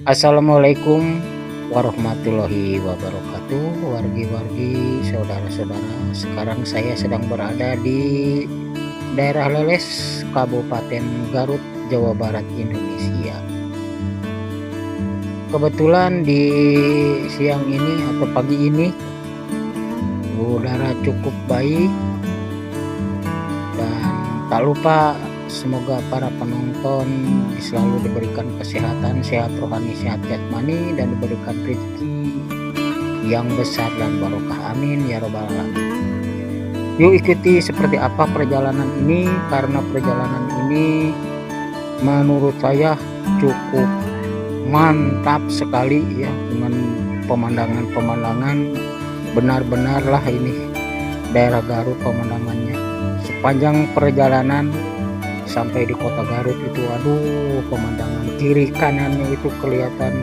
Assalamualaikum warahmatullahi wabarakatuh, wargi-wargi, saudara-saudara. Sekarang saya sedang berada di daerah Leles, Kabupaten Garut, Jawa Barat, Indonesia. Kebetulan di siang ini atau pagi ini udara cukup baik, dan tak lupa semoga para penonton selalu diberikan kesehatan, sehat rohani, sehat jasmani, dan diberikan rezeki yang besar dan barokah. Amin ya robbal alamin. Yuk ikuti seperti apa perjalanan ini, karena perjalanan ini menurut saya cukup mantap sekali ya, dengan pemandangan-pemandangan. Benar-benarlah ini daerah Garut pemandangannya. Sepanjang perjalanan sampai di kota Garut itu, aduh, pemandangan kiri kanannya itu kelihatan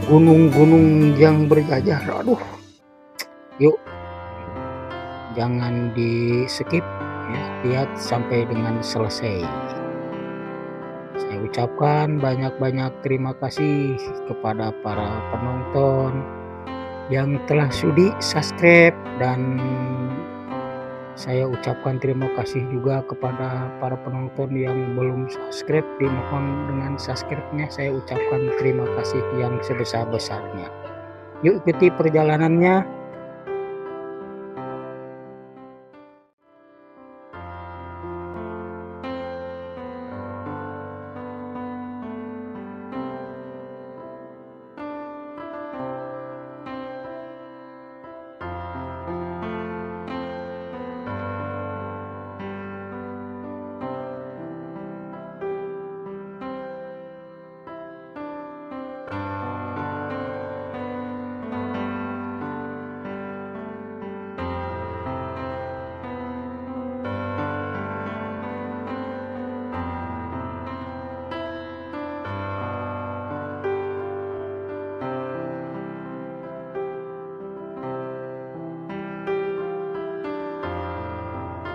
gunung-gunung yang berjajar. Aduh, yuk jangan di skip ya, lihat sampai dengan selesai. Saya ucapkan banyak-banyak terima kasih kepada para penonton yang telah sudi subscribe, dan saya ucapkan terima kasih juga kepada para penonton yang belum subscribe. Dimohon dengan subscribe-nya, saya ucapkan terima kasih yang sebesar-besarnya. Yuk ikuti perjalanannya.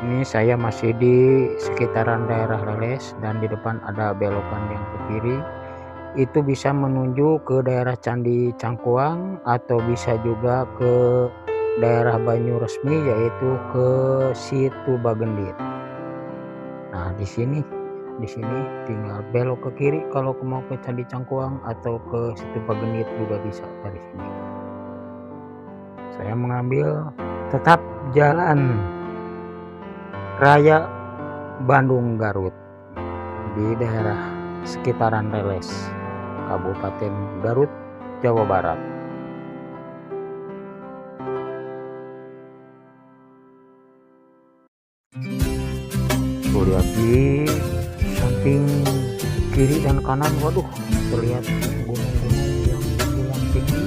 Ini saya masih di sekitaran daerah Leles, dan di depan ada belokan yang ke kiri. Itu bisa menuju ke daerah Candi Cangkuang, atau bisa juga ke daerah Banyu Resmi, yaitu ke Situ Bagendit. Nah, di sini tinggal belok ke kiri kalau mau ke Candi Cangkuang, atau ke Situ Bagendit juga bisa dari sini. Saya mengambil tetap jalan Raya Bandung Garut di daerah sekitaran Leles, Kabupaten Garut, Jawa Barat. Lihat di samping kiri dan kanan, waduh, terlihat gunung-gunung yang tinggi.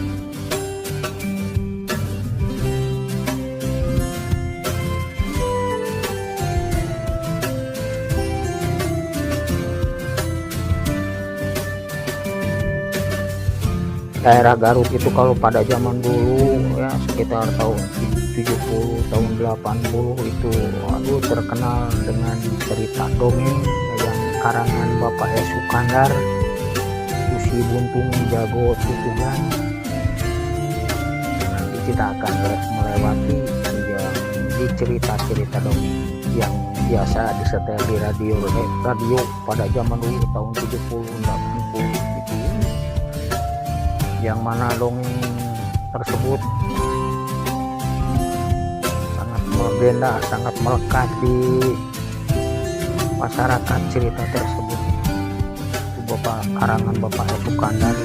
Daerah Garut itu kalau pada zaman dulu ya, sekitar tahun 70, tahun 80 itu, aduh, terkenal dengan cerita dongeng yang karangan Bapak S. Sukandar, Si Buntung Jago Tutugan. Nanti kita akan melewati yang di cerita-cerita dongeng yang biasa disetel di radio pada zaman dulu tahun 70, 80 gitu, yang mana dongeng tersebut sangat melegenda, sangat melekat di masyarakat. Cerita tersebut itu karangan Bapak S. Sukandar,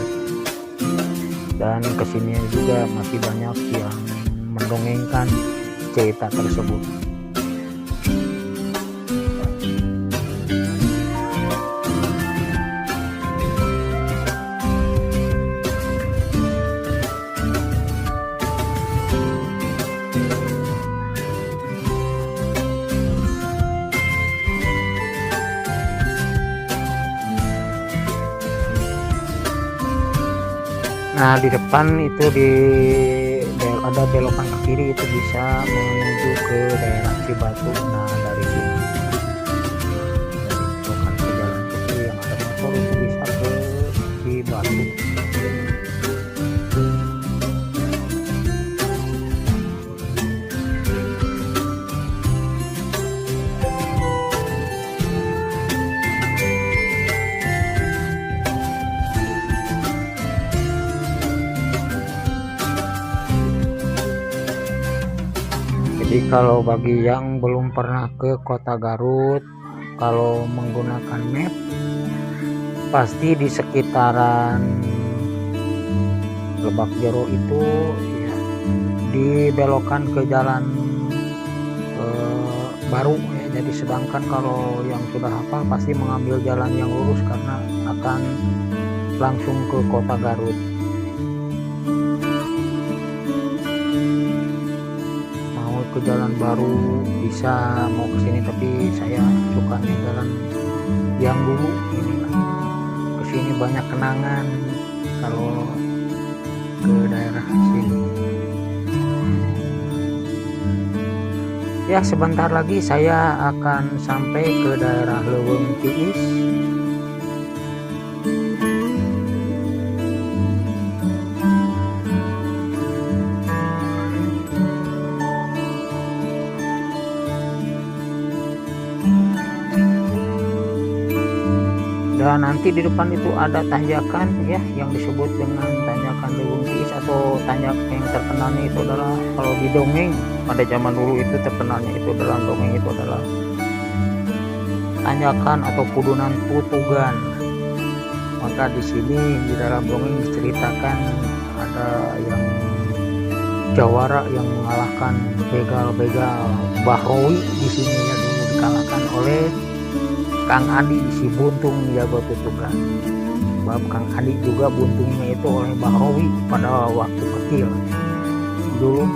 dan kesini juga masih banyak yang mendongengkan cerita tersebut. Nah, di depan itu ada belokan ke kiri, itu bisa menuju ke daerah Cibatu. Nah, dari sini belokan ke jalan kecil yang ada motor itu bisa ke Cibatu. Jadi kalau bagi yang belum pernah ke Kota Garut, kalau menggunakan map pasti di sekitaran Lebak Jero itu ya, dibelokkan ke jalan baru ya. Jadi sedangkan kalau yang sudah hafal pasti mengambil jalan yang lurus karena akan langsung ke Kota Garut. Mau ke jalan baru bisa, mau ke sini, tapi saya sukanya jalan yang dulu ini lah. Kesini banyak kenangan kalau ke daerah sini. Ya, sebentar lagi saya akan sampai ke daerah Leuweung Tiis. Dan nanti di depan itu ada tanjakan ya yang disebut dengan tanjakan Leuweung Tiis, atau tanjak yang terkenalnya itu adalah, kalau di dongeng pada zaman dulu itu terkenalnya itu dalam dongeng itu adalah tanjakan atau kudunan Putugan. Maka di sini di dalam dongeng diceritakan ada yang jawara yang mengalahkan begal-begal Bahrowi di sini ya, dulu dikalahkan oleh Kang Adi si Buntung jago tutukan. Sebab Kang Adi juga buntungnya itu oleh Bahrowi pada waktu kecil. Dulu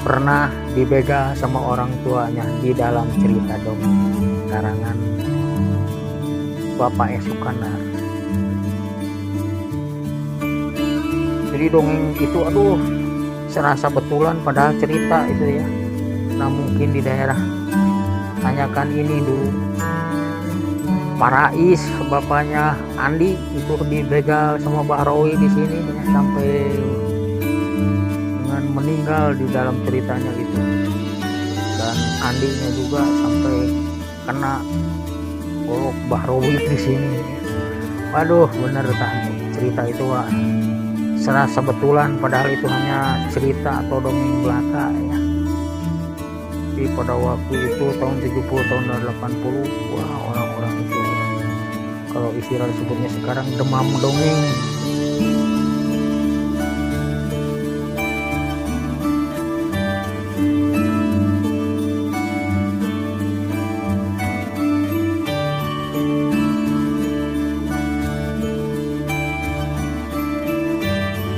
pernah dibegal sama orang tuanya di dalam cerita dongeng karangan Bapak S. Sukandar. Jadi dongeng itu aduh serasa betulan padahal cerita itu ya. Nah mungkin di daerah tanyakan ini dulu Parais bapaknya Andi itu dibegal sama Bahrowi di sini sampai dengan meninggal di dalam ceritanya itu. Dan Andinya juga sampai kena golok Bahrowi di sini. Waduh, bener kan cerita itu wah, serasa betulan padahal itu hanya cerita atau dongeng belaka ya. Tapi pada waktu itu tahun 70 tahun 80 wah orang-orang itu kalau istilah sebutnya sekarang demam dongeng.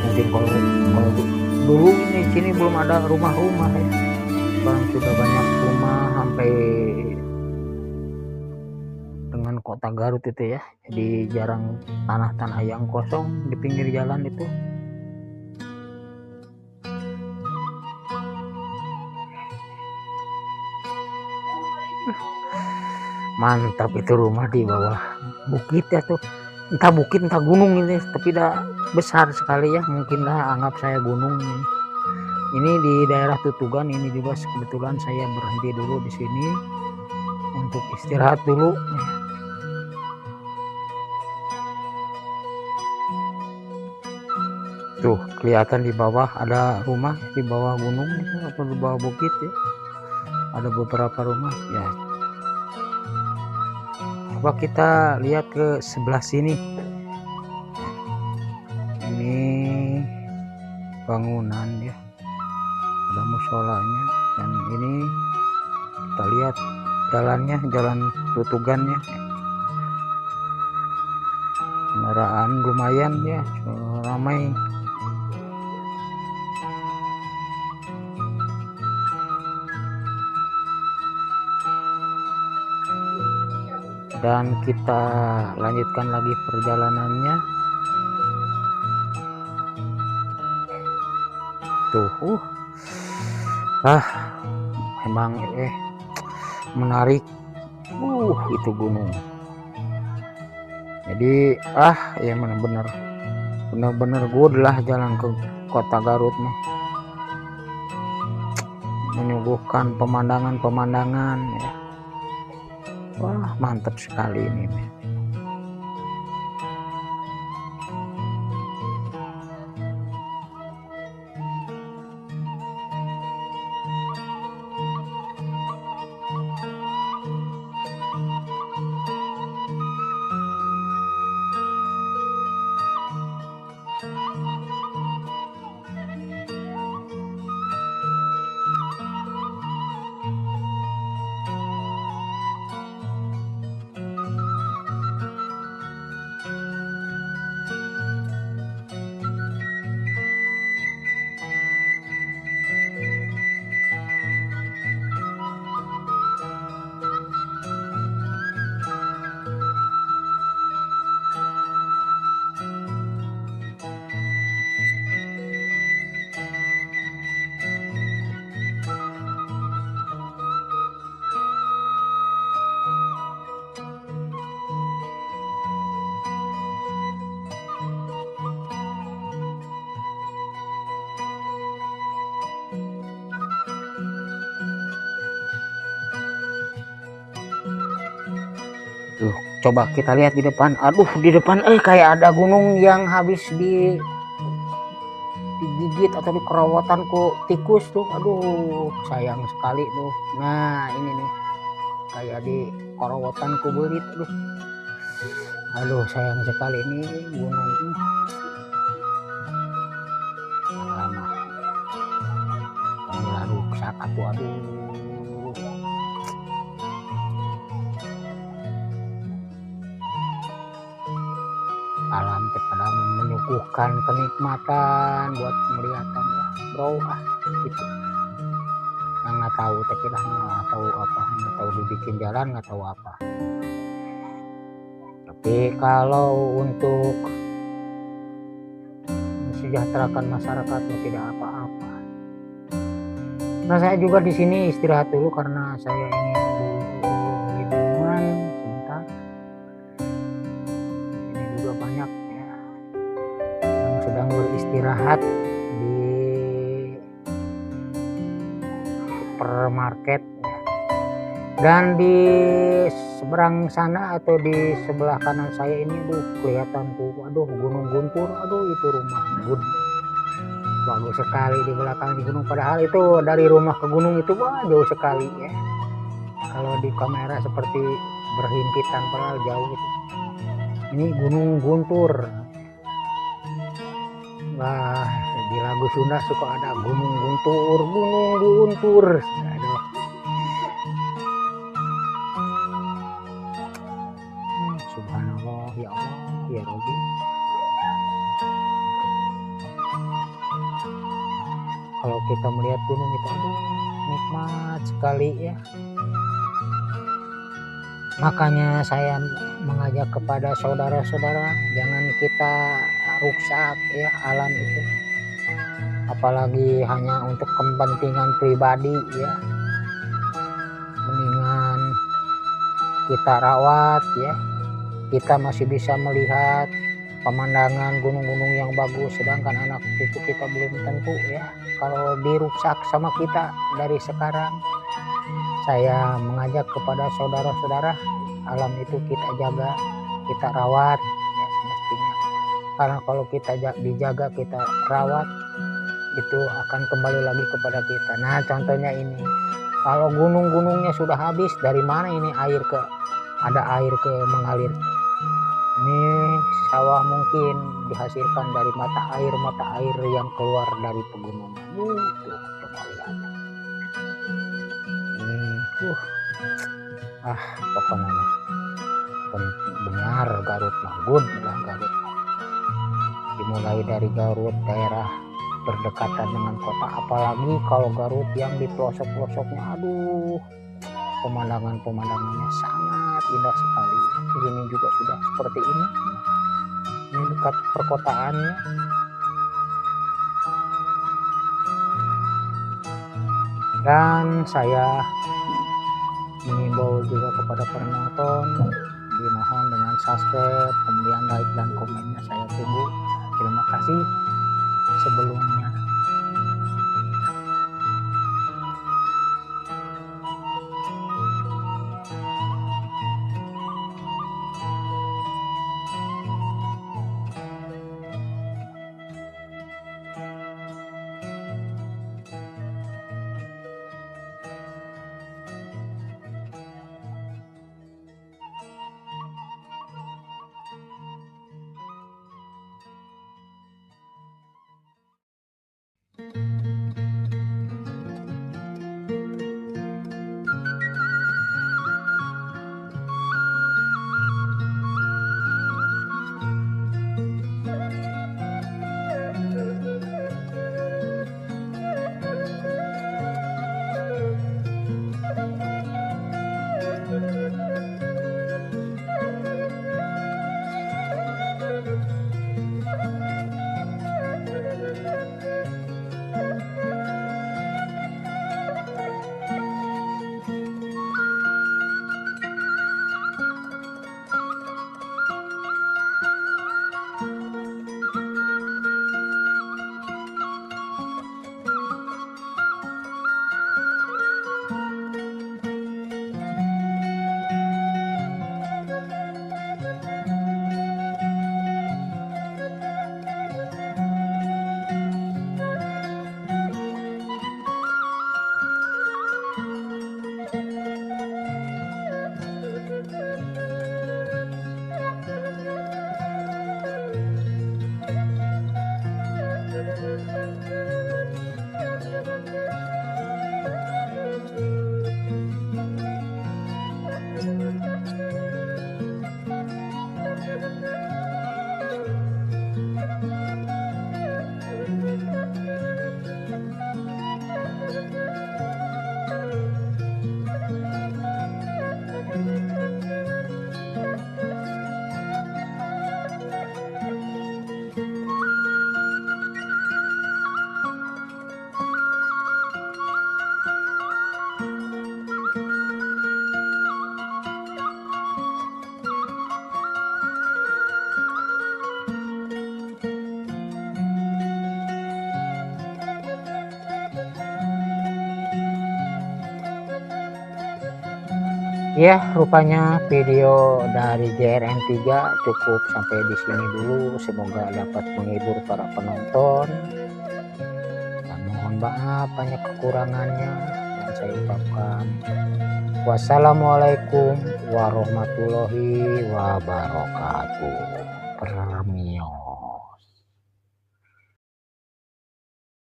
Mungkin kalau dulu ini sini belum ada rumah-rumah ya. Sekarang sudah banyak rumah sampai dengan Kota Garut itu ya. Jadi jarang tanah-tanah yang kosong di pinggir jalan itu. Mantap itu rumah di bawah bukit ya tuh. Entah bukit entah gunung ini, tapi dah besar sekali ya. Mungkin lah anggap saya gunung ini. Ini di daerah Tutugan ini juga kebetulan saya berhenti dulu di sini untuk istirahat dulu. Tuh kelihatan di bawah ada rumah di bawah gunung itu atau di bawah bukit ya. Ada beberapa rumah ya. Coba kita lihat ke sebelah sini. Ini bangunan ya. Ada musolanya dan ini kita lihat jalannya, jalan Tutugannya. Kendaraan lumayan ya, ramai. Dan kita lanjutkan lagi perjalanannya. Tuh, memang menarik. Itu gunung. Jadi ya benar-benar good lah jalan ke Kota Garut mah. Menyuguhkan pemandangan-pemandangan ya. Wah, mantap sekali ini. Tuh, coba kita lihat di depan. Aduh, di depan kayak ada gunung yang habis digigit atau dikerowotan ku tikus tuh. Aduh, sayang sekali tuh. Nah, ini nih kayak di kerowotan ku berit. Aduh, sayang sekali ini gunung. Lama. Ini rusak atuh, aduh. Alam pada menyuguhkan kenikmatan buat penglihatan ya, bro. Gitu. Nggak tahu, tapi lah nggak tahu apa, nggak tahu dibikin jalan, nggak tahu apa. Tapi kalau untuk mensejahterakan masyarakat tidak apa-apa. Nah, saya juga di sini istirahat dulu karena saya ingin beli minuman sebentar. Ini juga banyak ya yang sedang beristirahat di supermarket ya. Dan di seberang sana atau di sebelah kanan saya ini kelihatan tuh, aduh, Gunung Guntur. Aduh, itu rumah Gun. Bagus sekali di belakang di gunung, padahal itu dari rumah ke gunung itu jauh sekali ya. Kalau di kamera seperti berhimpitan, padahal jauh itu. Ini Gunung Guntur. Wah, di lagu Sunda suka ada Gunung Guntur, Gunung Guntur. Aduh. Subhanallah, ya Allah, ya Rabbi. Kalau kita melihat gunung itu, aduh, nikmat sekali ya. Makanya saya mengajak kepada saudara-saudara, jangan kita rusak ya alam itu. Apalagi hanya untuk kepentingan pribadi ya. Mendingan kita rawat ya. Kita masih bisa melihat pemandangan gunung-gunung yang bagus, sedangkan anak cucu kita belum tentu ya. Kalau dirusak sama kita dari sekarang, saya mengajak kepada saudara-saudara, alam itu kita jaga, kita rawat ya semestinya. Karena kalau kita dijaga, kita rawat, itu akan kembali lagi kepada kita. Nah, contohnya ini, kalau gunung-gunungnya sudah habis, dari mana ini ada air mengalir? Ini sawah mungkin dihasilkan dari mata air yang keluar dari pegunungan. Tuh, coba lihat. Pokoknya benar Garut mah good lah. Garut dimulai dari Garut daerah berdekatan dengan kota, apalagi kalau Garut yang di pelosok-pelosoknya, aduh, pemandangannya sangat indah sekali. Ini juga sudah seperti ini dekat perkotaannya. Dan saya mengimbau juga kepada penonton, dimohon dengan subscribe, kemudian like dan komennya saya tunggu. Terima kasih sebelumnya. Ya, rupanya video dari JRN3 cukup sampai di sini dulu. Semoga dapat menghibur para penonton. Dan mohon maaf banyak kekurangannya. Dan saya ucapkan wassalamualaikum warahmatullahi wabarakatuh. Permio.